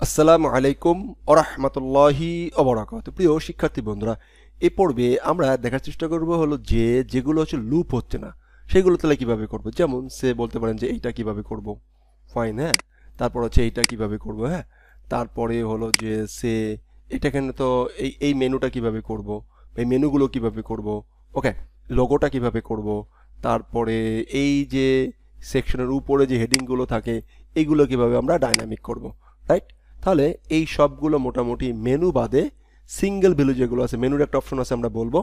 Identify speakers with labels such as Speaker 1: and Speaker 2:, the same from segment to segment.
Speaker 1: আসসালামু আলাইকুম ওয়া রাহমাতুল্লাহি ওয়া বারাকাতুহু। প্রিয় শিক্ষার্থী বন্ধুরা, এই পর্বে আমরা দেখার চেষ্টা করব হলো যেগুলো হচ্ছে লুপ হচ্ছে না সেগুলো তাহলে কিভাবে করব। যেমন সে বলতে পারেন যে এইটা কিভাবে করব, ফাইন, হ্যাঁ। তারপর হচ্ছে এইটা কিভাবে করব, হ্যাঁ। তারপরে হলো যে সে এটাখানে তো এই মেনুটা কিভাবে করব, এই মেনুগুলো কিভাবে করব, ওকে, লোগোটা কিভাবে করব, তারপরে এই যে সেকশনের উপরে যে হেডিংগুলো থাকে এইগুলো কিভাবে আমরা ডাইনামিক করব, রাইট। তাহলে এই সবগুলো মোটামুটি মেনু বাদে সিঙ্গেল ভ্যালু যেগুলো আছে, মেনুর একটা অপশন আছে আমরা বলবো,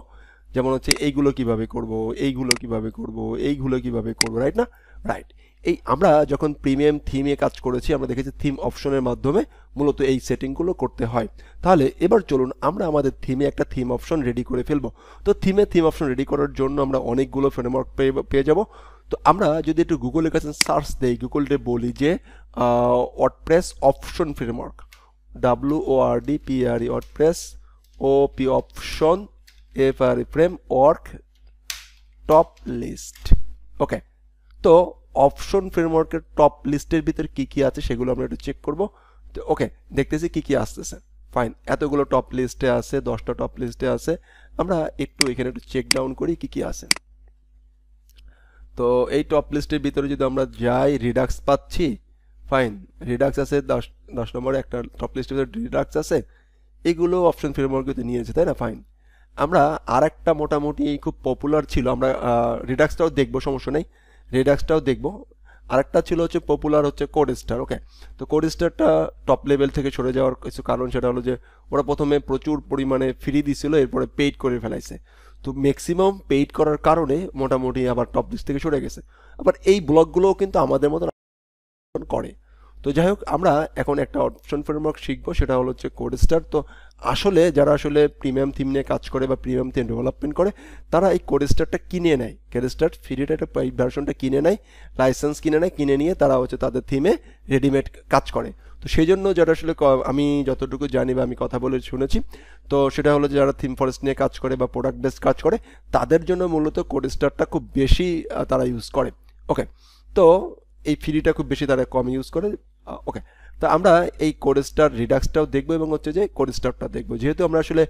Speaker 1: যেমন হচ্ছে এইগুলো কিভাবে করব, এইগুলো কিভাবে করব, এইগুলো কিভাবে করব, রাইট না, রাইট। এই আমরা যখন প্রিমিয়াম থিমে কাজ করেছি আমরা দেখেছি থিম অপশনের মাধ্যমে মূলত এই সেটিংগুলো করতে হয়। তাহলে এবার চলুন আমরা আমাদের থিমে একটা থিম অপশন রেডি করে ফেলবো। তো থিম অপশন রেডি করার জন্য আমরা অনেকগুলো ফ্রেমওয়ার্ক পেয়ে যাব। তো আমরা যদি একটু গুগলের কাছে সার্চ দেই, গুগলে বলি যে WordPress option framework, WORDPRE WordPress OP option FRE framework top list, okay. তো অপশন ফ্রেমওয়ার্কের টপ লিস্টের ভিতরে কি কি আছে সেগুলো আমরা একটু চেক করব। তো ওকে, দেখতেছি কি কি আসতেছে, ফাইন। এতগুলো টপ লিস্টে আছে, 10টা টপ লিস্টে আছে। আমরা একটু এখানে একটু চেক ডাউন করি কি কি আছে। তো এই টপ লিস্টের ভিতরে যদি আমরা যাই, রিডাক্স পাচ্ছি, ফাইন। রিডাক্স আছে 10 নম্বরে একটা টপ লিস্টের ভিতরে রিডাক্স আছে। এগুলো অপশন ফ্রেমওয়ার্কে নিয়েছে, তাই না, ফাইন। আমরা আর একটা মোটামুটি খুব পপুলার ছিল, আমরা রিডাক্সটাও দেখবো, সমস্যা নেই, রিডাক্সটাও দেখবো। আরেকটা ছিল হচ্ছে পপুলার হচ্ছে কোড স্টার, ওকে। তো কোড স্টারটা টপ লেভেল থেকে সরে যাওয়ার কিছু কারণ, সেটা হলো যে ওরা প্রথমে প্রচুর পরিমাণে ফ্রি দিছিল, এরপরে পেইড করে ফেলাইছে। তো ম্যাক্সিমাম পেইড করার কারণে মোটামুটি আবার টপ লিস্ট থেকে সরে গেছে। আবার এই ব্লগগুলোও কিন্তু আমাদের মতন করে। তো যাই হোক, আমরা এখন একটা অপশন ফ্রেমওয়ার্ক শিখবো, সেটা হলো হচ্ছে কোড স্টার। তো আসলে যারা আসলে প্রিমিয়াম থিম নিয়ে কাজ করে বা প্রিমিয়াম থিম ডেভেলপমেন্ট করে তারা এই কোড স্টারটা কিনে নেয়, কোড স্টার ফ্রিটা একটা ভার্সনটা কিনে নেয়, লাইসেন্স কিনে নেয়, কিনে নিয়ে তারা হচ্ছে তাদের থিমে রেডিমেড কাজ করে। তো সেই জন্য যারা আসলে আমি যতটুকু জানি বা আমি কথা বলে শুনেছি, তো সেটা হলো যারা থিম ফরেস্ট নিয়ে কাজ করে বা প্রোডাক্ট বেস কাজ করে তাদের জন্য মূলত কোড স্টারটা খুব বেশি তারা ইউজ করে, ওকে। তো এই ফ্রিটা খুব বেশি তারা কম ইউজ করে, ওকে। তো আমরা এই কোড স্টার রিডাক্সটাও দেখবো এবং হচ্ছে যে কোড স্টারটা দেখবো, যেহেতু আমরা আসলে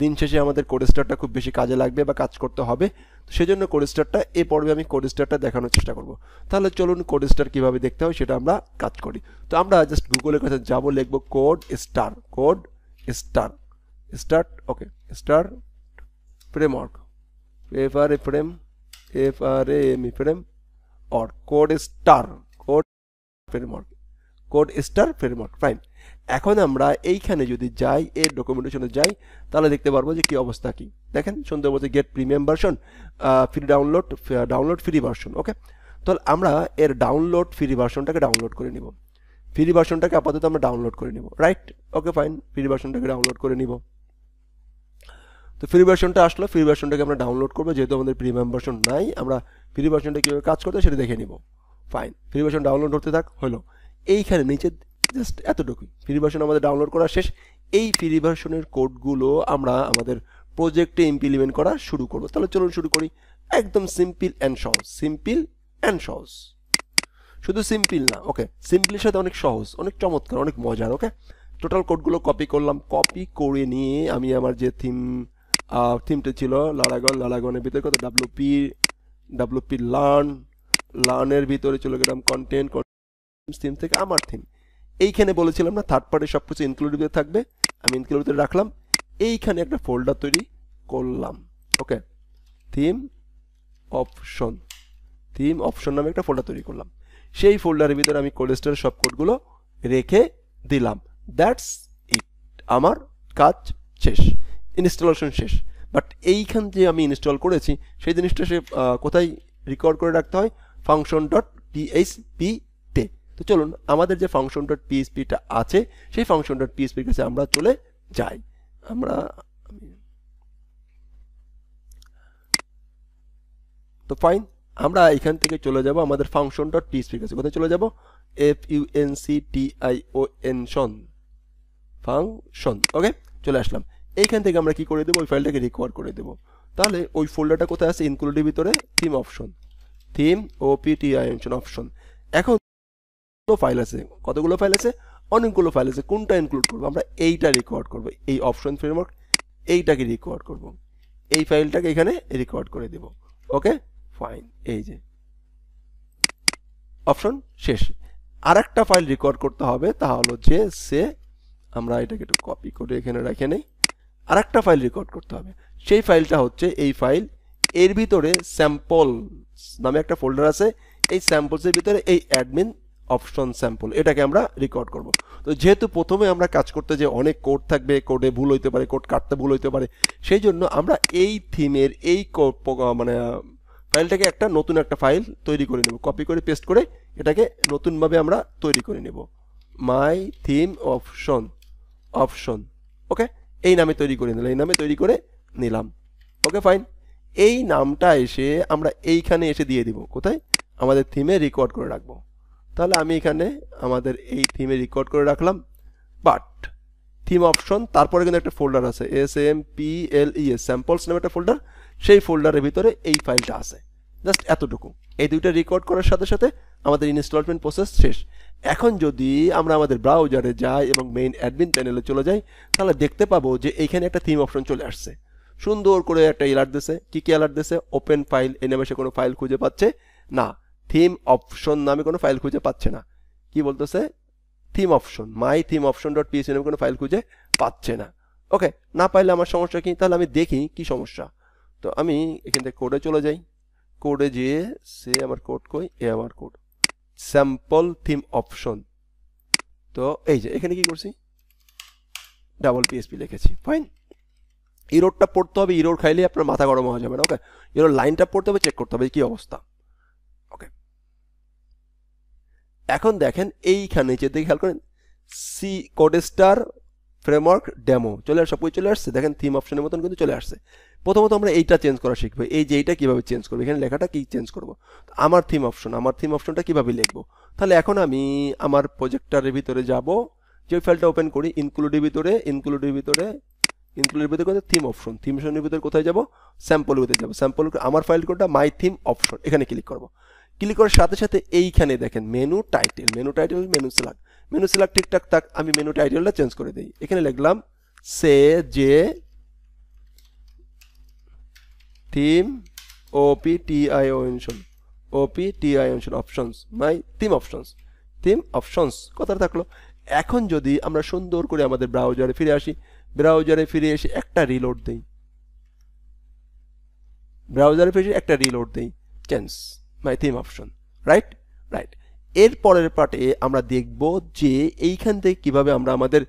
Speaker 1: দিন শেষে আমাদের কোড স্টারটা খুব বেশি কাজে লাগবে বা কাজ করতে হবে। তো সেই জন্য কোড স্টারটা এই পর্বে আমি কোড স্টারটা দেখানোর চেষ্টা করব। তাহলে চলুন কোড স্টার কীভাবে দেখতে হয় সেটা আমরা কাজ করি। তো আমরা জাস্ট গুগলের কাছে যাবো, লিখবো code star, code star, start, okay, star framework, FRE frame, FRAME frame, or code star, code framework, code star framework, fine. এখন আমরা এইখানে যদি যাই, এর ডকুমেন্টেশনে যাই, তাহলে দেখতে পারবো যে কি অবস্থা। কি দেখেন, সুন্দর বলতে get premium version, free download free version, okay. তাহলে আমরা এর ডাউনলোড ফ্রি ভার্সনটাকে ডাউনলোড করে নিব, ফ্রি ভার্সনটাকে আপাতত আমরা ডাউনলোড করে নিব, রাইট, ওকে, ফাইন। ফ্রি ভার্সনটাকে ডাউনলোড করে নিব। তো ফ্রি ভার্সনটা আসলো, ফ্রি ভার্সনটাকে আমরা ডাউনলোড করবো, যেহেতু আমাদের প্রিমিয়াম ভার্সন নাই, আমরা ফ্রি ভার্সনটা কীভাবে কাজ করতে সেটা দেখে নিব, ফাইন। ফ্রি ভার্সন ডাউনলোড হতে থাক, হলো। এইখানে নিচে জাস্ট এতটুকুই, ফ্রি ভার্সন আমাদের ডাউনলোড করা শেষ। এই ফ্রি ভার্সনের কোডগুলো আমরা আমাদের প্রজেক্টে ইমপ্লিমেন্ট করা শুরু করব। তাহলে চলুন শুরু করি। একদম সিম্পল অ্যান্ড সহজ, সিম্পল অ্যান্ড সহজ, শুধু সিম্পল না, ওকে, সিম্পলের সাথে অনেক সহজ, অনেক চমৎকার, অনেক মজার, ওকে। টোটাল কোডগুলো কপি করলাম, কপি করে নিয়ে আমি আমার যে থিমটা ছিল লারাগনের ভিতরে কত WP লার্নের ভিতরে চলে গেলাম কন্টেন্ট থিম থেকে আমার থিম। এইখানে বলেছিলাম না থার্ড পার্টি সব কিছু ইনক্লুডেড থাকবে, আমি ইনক্লুডেড রাখলাম। এইখানে একটা ফোল্ডার তৈরি করলাম, ওকে, থিম অপশন নামে একটা ফোল্ডার তৈরি করলাম। সেই ফোল্ডারের ভিতরে আমি কোড স্টারের সব কোডগুলো রেখে দিলাম। দ্যাটস ইট, আমার কাজ শেষ, ইনস্টলেশন শেষ। বাট এইখান যে আমি ইনস্টল করেছি সেই জিনিসটা সে কোথায় রেকর্ড করে রাখতে হয়, function.php-তে। তো চলুন আমাদের যে function.php-টা আছে সেই function.php-র কাছে আমরা চলে যাই। তো ফাইন, আমরা এখান থেকে চলে যাব আমাদের function.php-র কাছে। কোথায় চলে যাব, function, ফাংশন, ওকে, চলে আসলাম। এইখান থেকে আমরা কি করে দেবো, ওই ফাইলটাকে রিকভার করে দেবো। তাহলে ওই ফোল্ডারটা কোথায় আছে, ইনক্লুডের ভিতরে theme option, theme OPTION option. এখন ফাইল আছে, কতগুলো ফাইল আছে, অনেকগুলো ফাইল আছে, কোনটা ইনক্লুড করব? আমরা এইটা রিকোয়ার্ড করব, এই অপশন ফ্রেমওয়ার্ক এইটাকে রিকোয়ার্ড করব, এই ফাইলটাকে এখানে রিকোয়ার্ড করে দেব। ওকে ফাইন, এই যে অপশন শেষ। আর একটা ফাইল রেকর্ড করতে হবে, তা হলো যে আমরা এটাকে একটু কপি করে এখানে রেখে নেই। আর একটা ফাইল রেকর্ড করতে হবে, সেই ফাইলটা হচ্ছে এই ফাইল। এর ভিতরে স্যাম্পলস নামে একটা ফোল্ডার আছে, এই স্যাম্পলসের ভিতরে এই অ্যাডমিন অপশন স্যাম্পল, এটাকে আমরা রেকর্ড করব। তো যেহেতু প্রথমে আমরা কাজ করতে যে অনেক কোড থাকবে, কোডে ভুল হইতে পারে, কোড কাটতে ভুল হইতে পারে, সেই জন্য আমরা এই থিমের এই মানে ফাইলটাকে একটা নতুন একটা ফাইল তৈরি করে নেব, কপি করে পেস্ট করে এটাকে নতুনভাবে আমরা তৈরি করে নেব। মাই থিম অপশন ওকে, এই নামে তৈরি করে নিলাম, এই নামে তৈরি করে নিলাম। ওকে ফাইন, এই নামটা এসে আমরা এইখানে এসে দিয়ে দিব, কোথায়? আমাদের থিমে রেকর্ড করে রাখবো। তাহলে আমি এখানে আমাদের এই থিমে রেকর্ড করে রাখলাম, বাট থিম অপশন তারপরে কিন্তু একটা ফোল্ডার আছে, SAMPLES স্যাম্পলস নামে একটা ফোল্ডার, সেই ফোল্ডারের ভিতরে এই ফাইলটা আছে। জাস্ট এতটুকু, এই দুইটা রেকর্ড করার সাথে সাথে আমাদের ইনস্টলমেন্ট প্রসেস শেষ। এখন যদি আমরা আমাদের ব্রাউজারে যাই এবং মেইন অ্যাডমিন প্যানেলে চলে যাই, তাহলে দেখতে পাবো যে এইখানে একটা থিম অপশন চলে আসছে। সুন্দর করে একটা অ্যালার্ট দিছে, কি অ্যালার্ট দিছে? ওপেন ফাইল, এই নামে সে কোনো ফাইল খুঁজে পাচ্ছে না, থিম অপশন নামে কোনো ফাইল খুঁজে পাচ্ছে না। কি বলতেছে? থিম অপশন, মাই থিম অপশন ডট পিএইচপি নামে কোনো ফাইল খুঁজে পাচ্ছে না। ওকে, না পাইলে আমার সমস্যা কি? তাহলে আমি দেখি কি সমস্যা। তো আমি এখান থেকে কোডে চলে যাই, কোডে যেয়ে আমার কোড কই, আমার কোড স্যাম্পল থিম অপশন। তো এই যে এখানে কি করছি, ডাবল পিএইচপি লিখেছি, ফাইন। ইরোরটা পড়তে হবে, ইরোর খাইলে আপনার মাথা গরম হয়ে যাবে না। ওকে, ইরোর লাইনটা পড়তে হবে, চেক করতে হবে কি অবস্থা। ওকে, এখন দেখেন এইখানে যে দেখে খেয়াল করেন, কোডস্টার ফ্রেমওয়ার্ক ডেমো চলে আসছে, সবকিছু চলে আসছে। দেখেন থিম অপশনের মতন কিন্তু চলে আসছে। প্রথমত আমরা এইটা চেঞ্জ করা শিখবো, এই যে এইটা কিভাবে চেঞ্জ করবো, এখানে লেখাটা কি চেঞ্জ করবো। আমার থিম অপশনটা কিভাবে লিখবো? তাহলে এখন আমি আমার প্রজেক্টরের ভিতরে যাব, যে ফাইলটা ওপেন করি, ইনক্লুডের ভিতরে থিম অপশনের ভিতরে কোথায় যাব? স্যাম্পলের ভিতরে যাব। স্যাম্পল আমার ফাইল কোডটা মাই থিম অপশন, এখানে ক্লিক করব। ক্লিক করার সাথে সাথে এইখানে দেখেন মেনু টাইটেল, মেনু সিলেক্ট ঠিকঠাক থাক, আমি মেনু টাইটেলটা চেঞ্জ করে দিই। এখানে লিখলাম যে থিম অপশনস, মাই থিম অপশনস কথাটা থাকলো। এখন যদি আমরা সুন্দর করে আমাদের ব্রাউজারে ফিরে আসি, ব্রাউজারে ফিরে এসে একটা রিলোড দেই, change my theme option, right. এর পরের পার্টে আমরা দেখব যে এইখান থেকে কিভাবে আমরা আমাদের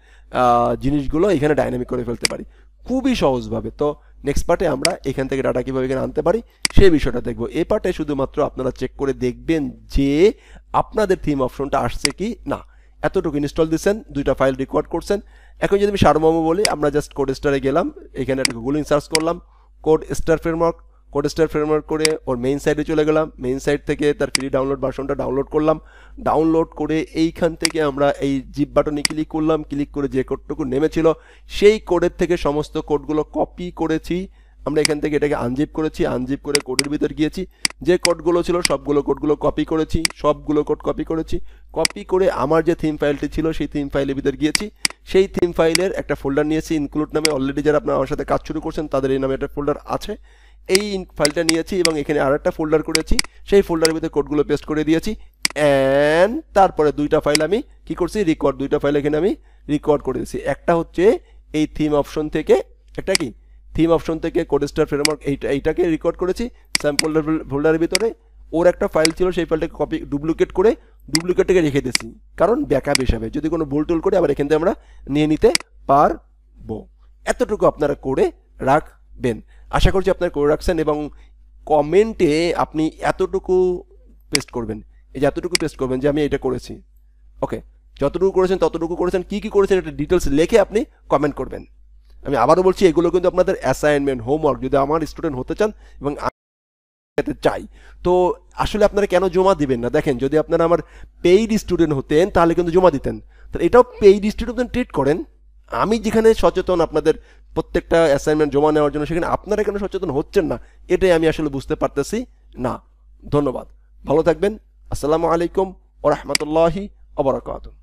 Speaker 1: জিনিসগুলো এখানে ডাইনামিক করে ফেলতে পারি খুবই সহজভাবে। তো নেক্সট পার্টে আমরা এখান থেকে ডাটা কিভাবে এখানে আনতে পারি সেই বিষয়টা দেখব। এই পার্টে শুধুমাত্র আপনারা চেক করে দেখবেন যে আপনাদের থিম অপশনটা আসছে কি না। এতটুকু ইনস্টল দিচ্ছেন, দুইটা ফাইল রেকর্ড করছেন। এখন যদি আমি সারমর্ম বলি, আমরা জাস্ট কোডস্টারে গেলাম, এখানে একটা গুগলিং সার্চ করলাম কোডস্টার ফ্রেমওয়ার্ক করে ওর মেইন সাইটে চলে গেলাম। মেইন সাইট থেকে তার ফ্রি ডাউনলোড ভার্সনটা ডাউনলোড করলাম। ডাউনলোড করে এইখান থেকে আমরা এই জিপ বাটনে ক্লিক করলাম। ক্লিক করে যে কোডটুকু নেমেছিল সেই কোডের থেকে সমস্ত কোডগুলো কপি করেছি। আমরা এখান থেকে এটাকে আনজিপ করেছি, আনজিপ করে কোডের ভিতর গিয়েছি, যে কোডগুলো ছিল সবগুলো কোডগুলো কপি করেছি, কপি করে আমার যে থিম ফাইলটি ছিল সেই থিম ফাইলের ভিতর গিয়েছি। সেই থিম ফাইলের একটা ফোল্ডার নিয়েছি ইনক্লুড নামে। অলরেডি যারা আপনার আমার সাথে কাজ শুরু করছেন তাদের এই নামে একটা ফোল্ডার আছে। এই ফাইলটা নিয়েছি এবং এখানে আর একটা ফোল্ডার করেছি, সেই ফোল্ডারের ভিতরে কোডগুলো পেস্ট করে দিয়েছি। অ্যান্ড তারপরে দুইটা ফাইল আমি কি করছি, দুইটা ফাইল এখানে আমি রেকর্ড করে দিয়েছি। একটা হচ্ছে এই থিম অপশন থেকে, একটা কি থিম অপশন থেকে কোডস্টার ফ্রেমওয়ার্ক এইটাকে রেকর্ড করেছি স্যাম্পল ফোল্ডারের ভিতরে। ওর একটা ফাইল ছিল, সেই ফাইলটাকে ডুপ্লিকেটটাকে রেখে দিয়েছি, কারণ ব্যাকআপ হিসাবে যদি কোনো ভুল টুল করে আবার এখান থেকে আমরা নিয়ে নিতে পারবো। এতটুকু আপনারা করে রাখবেন। আশা করছি আপনারা করে রাখছেন এবং কমেন্টে আপনি এতটুকু পেস্ট করবেন, এই যে এতটুকু পেস্ট করবেন যে আমি এটা করেছি। ওকে, যতটুকু করেছেন ততটুকু করেছেন, কি করেছেন এটা ডিটেলস লিখে আপনি কমেন্ট করবেন। আমি আবারও বলছি, এগুলো কিন্তু আপনাদের অ্যাসাইনমেন্ট, হোমওয়ার্ক। যদি আমার স্টুডেন্ট হতে চান এবং চাই, তো আসলে আপনারা কেন জমা দিবেন না? দেখেন, যদি আপনারা আমার পেইড স্টুডেন্ট হতেন তাহলে কিন্তু জমা দিতেন। তাহলে এটাও পেইড স্টুডেন্ট ট্রিট করেন। আমি যেখানে সচেতন আপনাদের প্রত্যেকটা অ্যাসাইনমেন্ট জমা নেওয়ার জন্য, সেখানে আপনারা কেন সচেতন হচ্ছেন না, এটাই আমি আসলে বুঝতে পারতেছি না। ধন্যবাদ, ভালো থাকবেন। আসসালামু আলাইকুম ওয়া রাহমাতুল্লাহি ওয়া বারাকাতুহু।